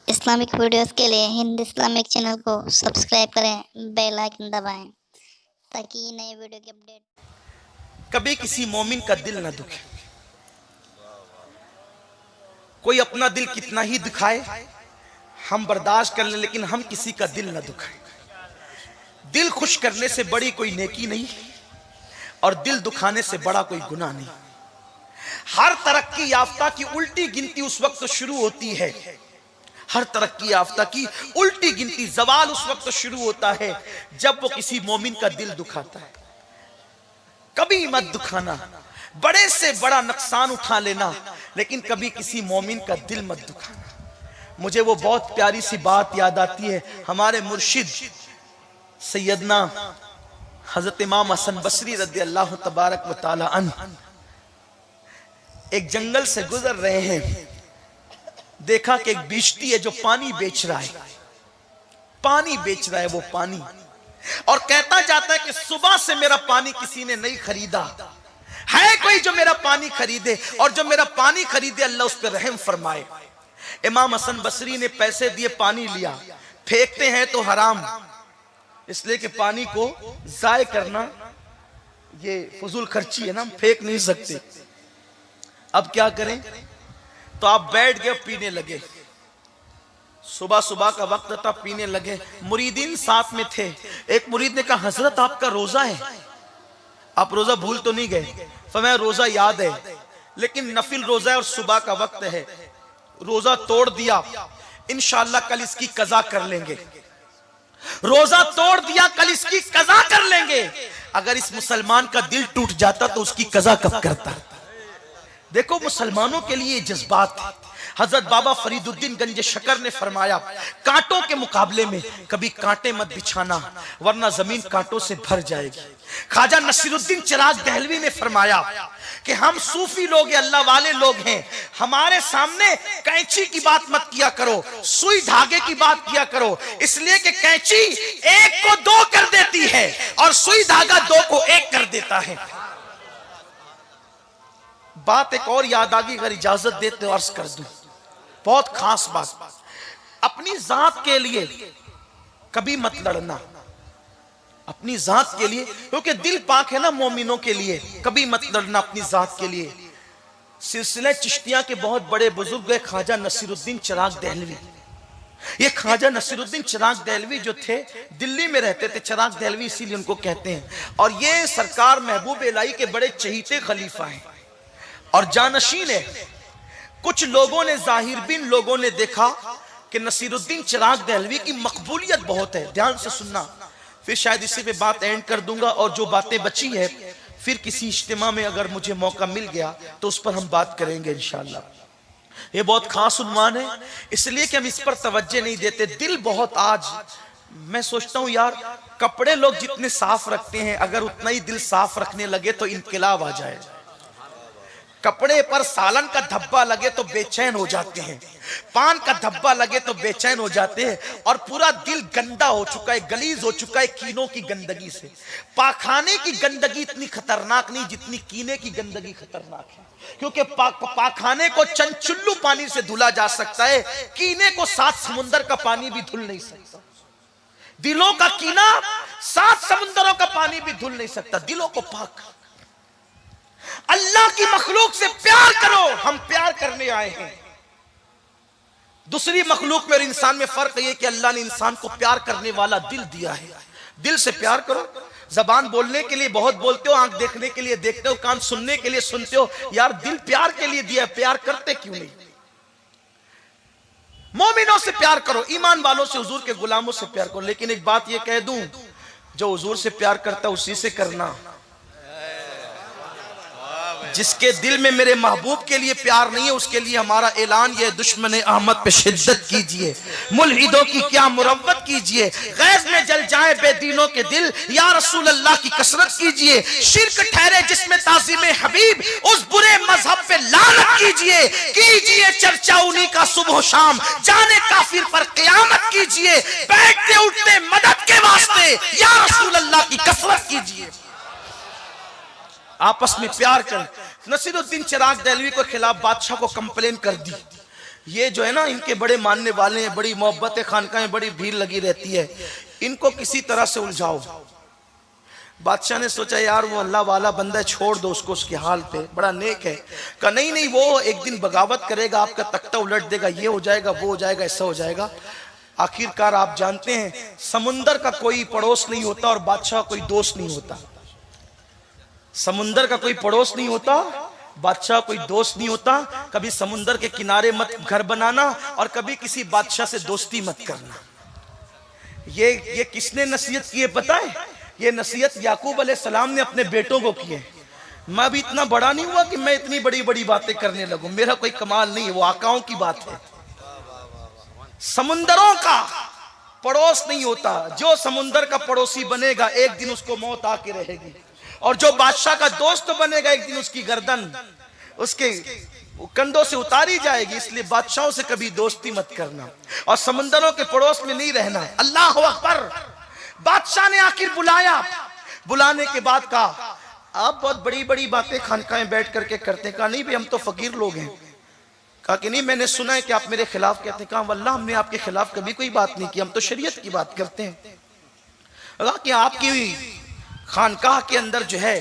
Islamic videos के लिए Hind Islamic channel को सब्सक्राइब करें, बेल आइकन दबाएं ताकि नए वीडियो की अपडेट। कभी किसी मोमिन का दिल न दुखे। कोई अपना दिल कितना ही दुखाए हम बर्दाश्त कर लें, लेकिन हम किसी का दिल न दुखाएं। दिल खुश करने से बड़ी कोई नेकी नहीं और दिल दुखाने से बड़ा कोई गुनाह नहीं। हर तरक्की याफ्ता की उल्टी गिनती उस वक्त शुरू होती है, हर तरक्की याफ्ता की उल्टी गिनती, जवाल उस वक्त शुरू होता है जब वो किसी मोमिन का दिल दुखाता है। कभी मत दुखाना, बड़े से बड़ा नुकसान उठा लेना, लेकिन कभी किसी मोमिन का दिल मत दुखाना। मुझे वो बहुत प्यारी सी बात याद आती है। हमारे मुर्शिद सैयदना हजरत इमाम हसन बसरी रज़ी अल्लाह तबारक व तआला अन्हु एक जंगल से गुजर रहे हैं। देखा कि एक बिश्ती है जो पानी बेच रहा है, पानी बेच रहा है वो पानी, और कहता जाता है कि सुबह से मेरा पानी किसी ने नहीं खरीदा, है कोई जो मेरा पानी खरीदे, और जो मेरा पानी खरीदे अल्लाह उस पर रहम फरमाए। इमाम हसन बसरी ने पैसे दिए, पानी लिया। फेंकते हैं तो हराम, इसलिए कि पानी को जाय करना ये फजूल खर्ची है ना, हम फेंक नहीं सकते। अब क्या करें, तो आप बैठ गए, पीने लगे। सुबह सुबह का वक्त था, पीने लगे। मुरीदीन साथ में थे। एक मुरीद ने कहा, हजरत आपका रोजा है, आप रोजा भूल तो नहीं गए? फरमाया रोजा याद है, लेकिन नफिल रोजा है और सुबह का वक्त है, रोजा तोड़ दिया, इंशाअल्लाह कल इसकी कज़ा कर लेंगे। रोजा तोड़ दिया, कल इसकी कज़ा कर लेंगे। अगर इस मुसलमान का दिल टूट जाता तो उसकी कज़ा कब करता? देखो मुसलमानों के लिए जज्बात है। हजरत बाबा फरीदुद्दीन गंज शकर ने फरमाया, कांटों के मुकाबले में कभी कांटे मत बिछाना, वरना जमीन कांटों से भर जाएगी। ख्वाजा नसीरुद्दीन चिराग दहलवी ने फरमाया कि हम सूफी लोग हैं, अल्लाह वाले लोग हैं, हमारे सामने कैंची की बात मत किया करो, सुई धागे की बात किया करो, इसलिए कि कैंची एक को दो कर देती है और सुई धागा दो को एक कर देता है। बात एक और याद आ गई, अगर इजाजत देते तो अर्ज कर दूं, बहुत खास बात। अपनी जात के लिए कभी मत लड़ना, अपनी जात के लिए, क्योंकि दिल पाक है ना मोमिनों के लिए। कभी मत लड़ना अपनी जात के लिए। सिलसिला चिश्तिया के बहुत बड़े बुजुर्ग है ख्वाजा नसीरुद्दीन चिराग दहलवी। ये ख्वाजा नसीरुद्दीन चिराग दहलवी जो थे, दिल्ली में रहते थे। चिराग दहलवी इसीलिए उनको कहते हैं। और ये सरकार महबूब इलाही के बड़े चहीते खलीफा हैं और जानशीन है। कुछ लोगों ने, जाहिर बिन लोगों ने देखा कि नसीरुद्दीन चिराग दहलवी की मकबूलियत बहुत है। ध्यान से सुनना, फिर शायद इसी पे बात एंड कर दूंगा, और जो बातें बची है फिर किसी इज्तिमा में अगर मुझे मौका मिल गया तो उस पर हम बात करेंगे इंशाअल्लाह। ये बहुत खास उन्वान है, इसलिए कि हम इस पर तवज्जो नहीं देते। दिल बहुत, आज मैं सोचता हूं यार, कपड़े लोग जितने साफ रखते हैं, अगर उतना ही दिल साफ रखने लगे तो इनकलाब आ जाए। कपड़े पर सालन का धब्बा लगे तो बेचैन हो जाते हैं, पान का धब्बा लगे तो बेचैन हो जाते हैं, और पूरा दिल गंदा हो चुका है, गलीज हो चुका है कीनों की गंदगी से। पाखाने की गंदगी इतनी खतरनाक नहीं जितनी कीने की गंदगी खतरनाक है, क्योंकि पाखाने को चंचुल्लू पानी से धुला जा सकता है, कीने को 7 समुंदर का पानी भी धुल नहीं सकता। दिलों का कीना 7 समुंदरों का पानी भी धुल नहीं सकता। दिलों को पाक, अल्लाह की मखलूक से प्यार करो। हम प्यार करने आए हैं। दूसरी मखलूक में और इंसान में फर्क यह कि अल्लाह ने इंसान को प्यार करने वाला दिल दिया है। दिल से प्यार करो। जबान बोलने के लिए बहुत बोलते हो, आंख देखने के लिए देखते हो, कान सुनने के लिए सुनते हो, यार दिल प्यार के लिए दिया है, प्यार करते क्यों नहीं? मोमिनों से प्यार करो, ईमान वालों से, हुजूर के गुलामों से प्यार करो। लेकिन एक बात यह कह दूं, जो हुजूर से प्यार करता है उसी से करना। जिसके दिल में मेरे महबूब के लिए प्यार नहीं है, उसके लिए हमारा ऐलान ये, दुश्मन अहमद पे शिद्दत कीजिए, मुल्हिदों की क्या मुरव्वत कीजिए, गैज़ में जल जाए बेदीनों के दिल, या रसूल अल्लाह की कसरत कीजिए। शिर्क ठहरे जिसमें ताज़ीम हबीब, उस बुरे मजहब पे लानत कीजिए चर्चा उन्हीं का सुबह शाम, जाने काफिर पर क़यामत कीजिए, बैठते उठते मदद के वास्ते या रसूल अल्लाह की कसरत कीजिए। आपस में प्यार कर। नसीरुद्दीन चिराग दहलवी के खिलाफ बादशाह को कंप्लेन कर दी ये जो है ना, इनके बड़े मानने वाले हैं, बड़ी मोहब्बत खानका में बड़ी भीड़ लगी रहती है, इनको किसी तरह से उलझाओ। बादशाह ने सोचा यार वो अल्लाह वाला बंदा है, छोड़ दो उसको उसके हाल पे, बड़ा नेक है। कहा नहीं नहीं, वो एक दिन बगावत करेगा, आपका तख्ता उलट देगा, ये हो जाएगा वो हो जाएगा ऐसा हो जाएगा। आखिरकार आप जानते हैं समुंदर का कोई पड़ोस नहीं होता और बादशाह कोई दोस्त नहीं होता। समुंदर का कोई पड़ोस नहीं होता, बादशाह कोई दोस्त नहीं होता। कभी समुंदर के किनारे मत घर बनाना और कभी किसी बादशाह से दोस्ती मत करना। ये किसने नसीहत की है पता है? ये नसीहत याकूब अलैहिस्सलाम ने अपने बेटों को की है। मैं अभी इतना बड़ा नहीं हुआ कि मैं इतनी बड़ी बड़ी बातें करने लगूं, मेरा कोई कमाल नहीं है, वो आकाओं की बात है। समुंदरों का पड़ोस नहीं होता, जो समुंदर का पड़ोसी बनेगा एक दिन उसको मौत आके रहेगी, और जो बादशाह का दोस्त बनेगा एक दिन उसकी गर्दन उसके कंधों से उतारी जाएगी। इसलिए बादशाहों से कभी दोस्ती मत करना और समुंदरों के पड़ोस में नहीं रहना है। अल्लाह अकबर। बादशाह ने आखिर बुलाया, बुलाने के बाद कहा आप बहुत बड़ी बड़ी बातें खानका में बैठ करके करते। कहा नहीं भाई, हम तो फकीर लोग हैं। कहा कि नहीं, मैंने सुना है कि आप मेरे खिलाफ कहते हैं। कहा वल्लाह हमने आपके खिलाफ कभी कोई बात नहीं की, हम तो शरीयत की बात करते हैं। कहा कि आपकी खानकाह के अंदर जो है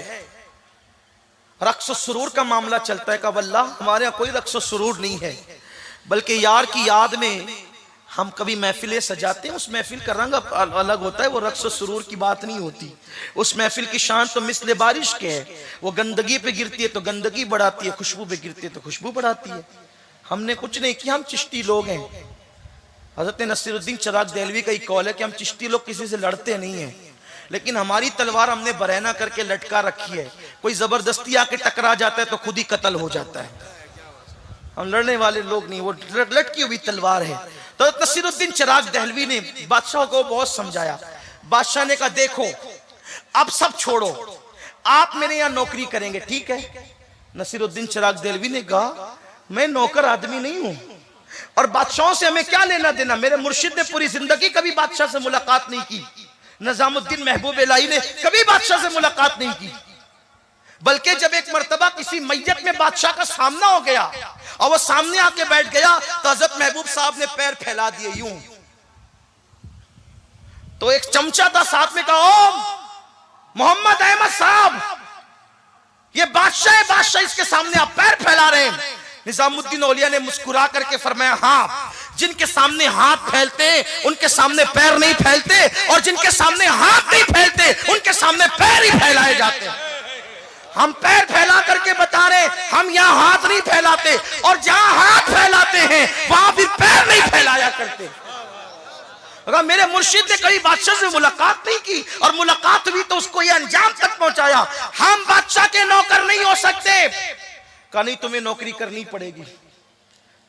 रक्स सुरूर का मामला चलता है। कहा वल्लाह हमारे यहाँ कोई रक्स सुरूर नहीं है, बल्कि यार की याद में हम कभी महफिलें सजाते हैं, उस महफिल का रंग अलग होता है, वो रक्स सुरूर की बात नहीं होती। उस महफिल की शान तो मिस्ले बारिश के है, वो गंदगी पे गिरती है तो गंदगी बढ़ाती है, खुशबू पे गिरती है तो खुशबू बढ़ाती है। हमने कुछ नहीं किया, हम चिश्ती लोग हैं। हजरत नसीरुद्दीन चिराग देहलवी का एक कौल है कि हम चिश्ती लोग किसी से लड़ते नहीं हैं, लेकिन हमारी तलवार हमने बरहना करके लटका रखी है। कोई जबरदस्ती आके टकरा जाता है तो खुद ही कत्ल हो जाता है। हम लड़ने वाले लोग नहीं, वो लटकी हुई तलवार है। तो नसीरुद्दीन चिराग देहलवी ने बादशाह को बहुत समझाया। बादशाह ने कहा देखो अब सब छोड़ो, आप मेरे यहाँ नौकरी करेंगे, ठीक है। नसीरुद्दीन चिराग देहलवी ने कहा मैं नौकर आदमी नहीं हूं और बादशाहों से हमें क्या लेना देना। मेरे मुर्शिद ने पूरी जिंदगी कभी बादशाह से मुलाकात नहीं की, निजामुद्दीन महबूब इलाही ने कभी बादशाह से मुलाकात नहीं की, बल्कि जब एक मर्तबा किसी मैयत में बादशाह का सामना हो गया और वो सामने आके बैठ गया तो हजरत महबूब साहब ने पैर फैला दिए यूं। तो एक चमचा था साथ में, कहा ओ मोहम्मद अहमद साहब, ये बादशाह है, बादशाह इसके सामने आप पैर फैला रहे हैं। निजामुद्दीन औलिया ने मुस्कुरा करके फरमाया हाँ, जिनके सामने हाथ फैलते उनके सामने पैर नहीं फैलते, और जिनके सामने हाथ नहीं फैलते उनके सामने पैर ही फैलाए जाते हैं। हम पैर फैला करके बता रहे, हम यहाँ हाथ नहीं फैलाते, और जहां हाथ फैलाते हैं वहां भी पैर नहीं फैलाया करते। अगर मेरे मुर्शिद ने कभी बादशाह से मुलाकात नहीं की, और मुलाकात हुई तो उसको ये अंजाम तक पहुंचाया, हम बादशाह के नौकर नहीं हो सकते। कहा नहीं, तुम्हें नौकरी करनी पड़ेगी,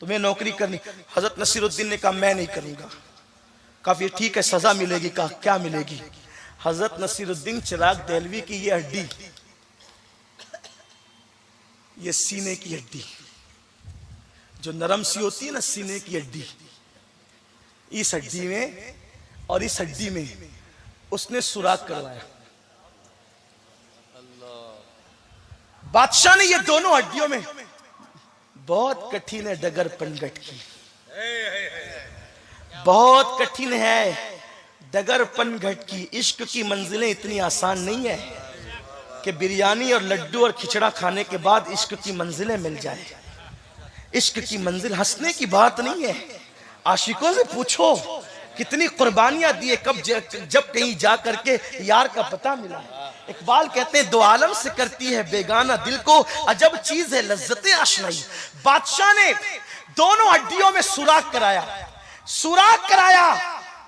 तुम्हें नौकरी करनी। हजरत नसीरुद्दीन ने कहा मैं नहीं करूंगा। कहा फिर ठीक है, सजा मिलेगी। कहा क्या मिलेगी? हजरत नसीरुद्दीन चिराग देहलवी की ये हड्डी, ये सीने की हड्डी जो नरम सी होती है ना, सीने की हड्डी, इस हड्डी में और इस हड्डी में उसने सुराख करवाया। बादशाह ने ये दोनों हड्डियों में बहुत कठिन है डगर पनघट की, बहुत कठिन है डगर पनघट की। इश्क की मंजिलें इतनी आसान नहीं है कि बिरयानी और लड्डू और खिचड़ा खाने के बाद इश्क की मंजिलें मिल जाए। इश्क की मंजिल हंसने की बात नहीं है। आशिकों से पूछो कितनी कुर्बानियां दी है, कब जब कहीं जा करके यार का पता मिला। इकबाल कहते हैं दो आलम से करती है बेगाना दिल को, अजब चीज है लज्जते आशनाई। बादशाह ने दोनों हड्डियों में सुराख कराया, सुराख कराया,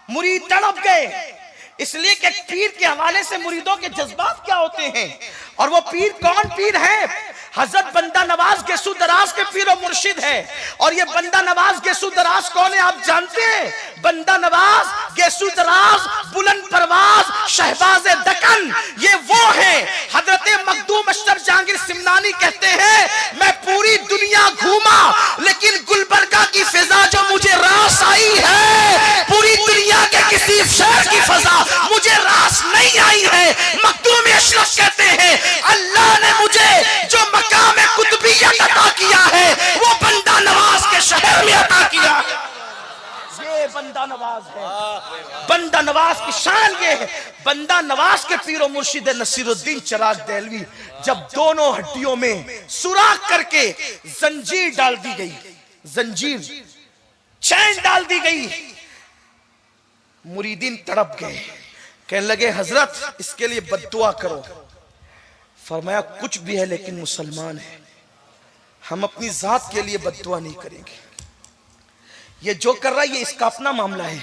मुरीद तड़प गए। इसलिए कि पीर के हवाले से मुरीदों के जज्बात क्या होते हैं, और वो पीर कौन पीर है? हजरत बंदा नवाज गेसू दराज के पीर और मुर्शिद है। और ये बंदा नवाज गेसू दराज कौन है आप जानते हैं? बंदा नवाज गेसू दराज बुलंद परवाज शहबाज दकन, ये वो है। हजरत मखदूम अशरफ जहांगीर सिमनानी कहते हैं मैं पूरी दुनिया घूमा लेकिन गुलबर्गा की फिजा जो मुझे रास आई है, पूरी दुनिया के किसी शहर की फिजा मुझे रास नहीं आई है। मखदूम अशरफ कहते हैं अल्लाह ने मुझे जो मकाम कुतुबियत अता किया है वो बंदा नवाज के शहर में अता किया। ये बंदा नवाज है। बंदा नवाज की शान ये है, बंदा नवाज के पीरो मुर्शिद नसीरुद्दीन चिराग देहलवी जब दोनों हड्डियों में सुराख करके जंजीर डाल दी गई, जंजीर चैन डाल दी गई, मुरीदीन तड़प गए, कहने लगे हजरत इसके लिए बद्दुआ करो। फरमाया कुछ भी है लेकिन मुसलमान है, हम अपनी जात के लिए बद्दुआ नहीं करेंगे। ये जो कर रहा है ये इसका अपना मामला है,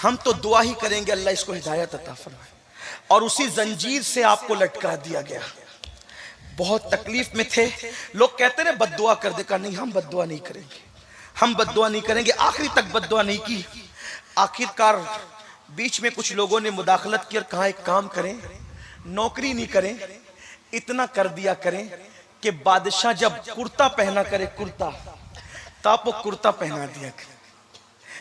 हम तो दुआ ही करेंगे अल्लाह इसको हिदायत अता फरमाए। और उसी जंजीर से आपको लटका दिया गया। बहुत तकलीफ में थे, लोग कहते रहे बद्दुआ कर दे, कहा नहीं हम बद्दुआ नहीं करेंगे, हम बद्दुआ नहीं करेंगे। आखिरी तक बद्दुआ नहीं की। आखिरकार बीच में कुछ लोगों ने मुदाखलत की और कहा एक काम करें, नौकरी नहीं करें, इतना कर दिया करें कि बादशाह जब कुर्ता पहना करे, कुर्ता, तो आप वो कुर्ता पहना दिया करें।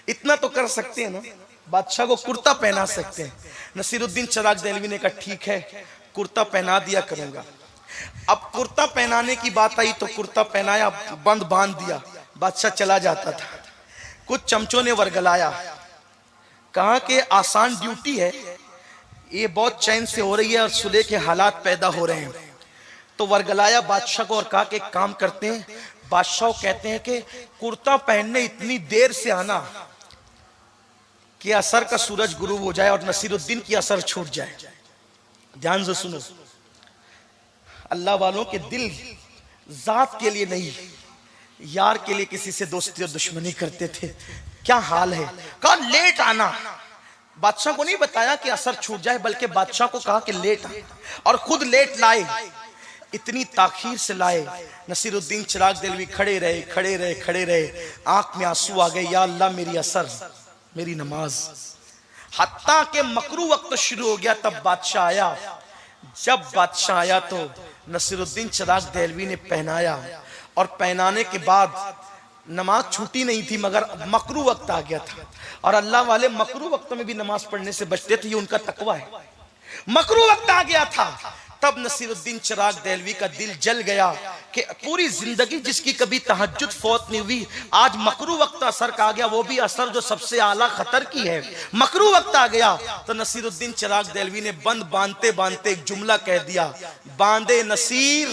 इतना तो कर सकते हैं ना, बादशाह को कुर्ता पहना सकते हैं। नसीरुद्दीन चिराग देहलवी ने कहा ठीक है कुर्ता पहना दिया करूंगा। अब कुर्ता पहनाने की बात आई तो कुर्ता पहनाया, बंद बांध दिया, बादशाह चला जाता था। कुछ चमचों ने वर्गलाया, कहा कि आसान ड्यूटी है, ये बहुत चैन से हो रही है और सुलह के हालात पैदा हो रहे हैं। तो वर्गलाया बादशाह को और कहा कि एक काम करते हैं, बादशाह कहते हैं कि कुर्ता पहनने इतनी देर से आना कि असर का सूरज गुरूब हो जाए और नसीरुद्दीन की असर छूट जाए। ध्यान से सुनो, अल्लाह वालों के दिल जात के लिए नहीं, यार के लिए किसी से दोस्ती और दुश्मनी करते थे। क्या हाल है, कहा लेट आना। बादशाह को नहीं बताया कि असर छूट जाए, बल्कि बादशाह को कहा कि लेट आए और खुद लेट लाए। इतनी ताखीर से लाए, नसीरुद्दीन चिराग देहलवी खड़े रहे, खड़े रहे, खड़े रहे, आंख में आंसू आ गए, या अल्लाह मेरी असर, मेरी नमाज। हत्ता के मकरू वक्त शुरू हो गया, तब बादशाह आया। जब बादशाह आया तो नसीरुद्दीन चिराग देहलवी ने पहनाया और पहनाने के बाद नमाज छूटी नहीं थी, मगर मकरू वक्त आ गया था। और अल्लाह वाले मकरू वक्त में भी नमाज पढ़ने से बचते थे, ये उनका तकवा है। मकरू वक्त आ गया था, तब नसीरुद्दीन चिराग देहलवी का दिल जल गया कि पूरी जिंदगी जिसकी कभी तहज्जुद फौत नहीं हुई, आज मकरू वक्त असर का आ गया, वो भी असर जो सबसे आला खतर की है। मकरू वक्त आ गया तो नसीरुद्दीन चिराग देहलवी ने बंद बांधते बांधते एक जुमला कह दिया, बांधे नसीर,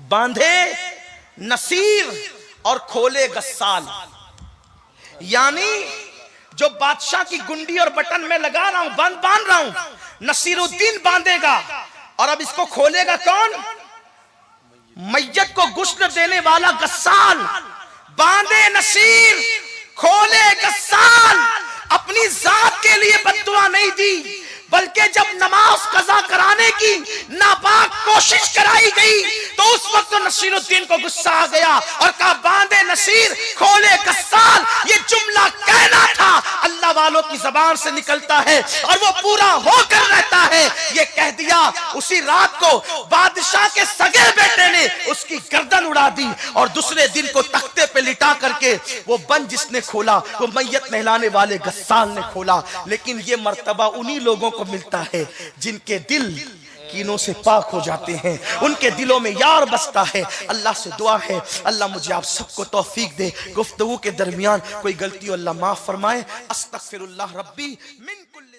बांधे नसीर और खोले गस्साल। यानी जो बादशाह की गुंडी और बटन में लगा रहा हूं, बंद बांध रहा हूं, नसीरुद्दीन बांधेगा। और अब इसको खोलेगा कौन? मैयत को गुस्ल देने वाला गस्साल। बांधे नसीर, खोले गस्साल। अपनी जात के लिए बद्दुआ नहीं दी, बल्कि जब नमाज कज़ा कराने की नापाक कोशिश कराई गई तो उस वक्त तो नसीरुद्दीन को गुस्सा आ गया और कहा बांधे नसीर, खोले गस्साल। ये जुमला कहना था, अल्लाह वालों की जबान से निकलता है और वो पूरा होकर रहता है। ये कह दिया। उसी रात को बादशाह के सगे बेटे ने उसकी गर्दन उड़ा दी और दूसरे दिन को तख्ते पे लिटा करके वो बंद जिसने खोला वो मैयत नहलाने वाले गस्साल ने खोला। लेकिन ये मर्तबा उन्हीं लोगों को मिलता है जिनके दिल कीनों से पाक हो जाते हैं, उनके दिलों में यार बसता है। अल्लाह से दुआ है अल्लाह मुझे आप सबको तौफीक दे, गुफ्तगू के दरमियान कोई गलती अल्लाह माफ फरमाए। अस्तगफिरुल्लाह रब्बी मिन कुल्ली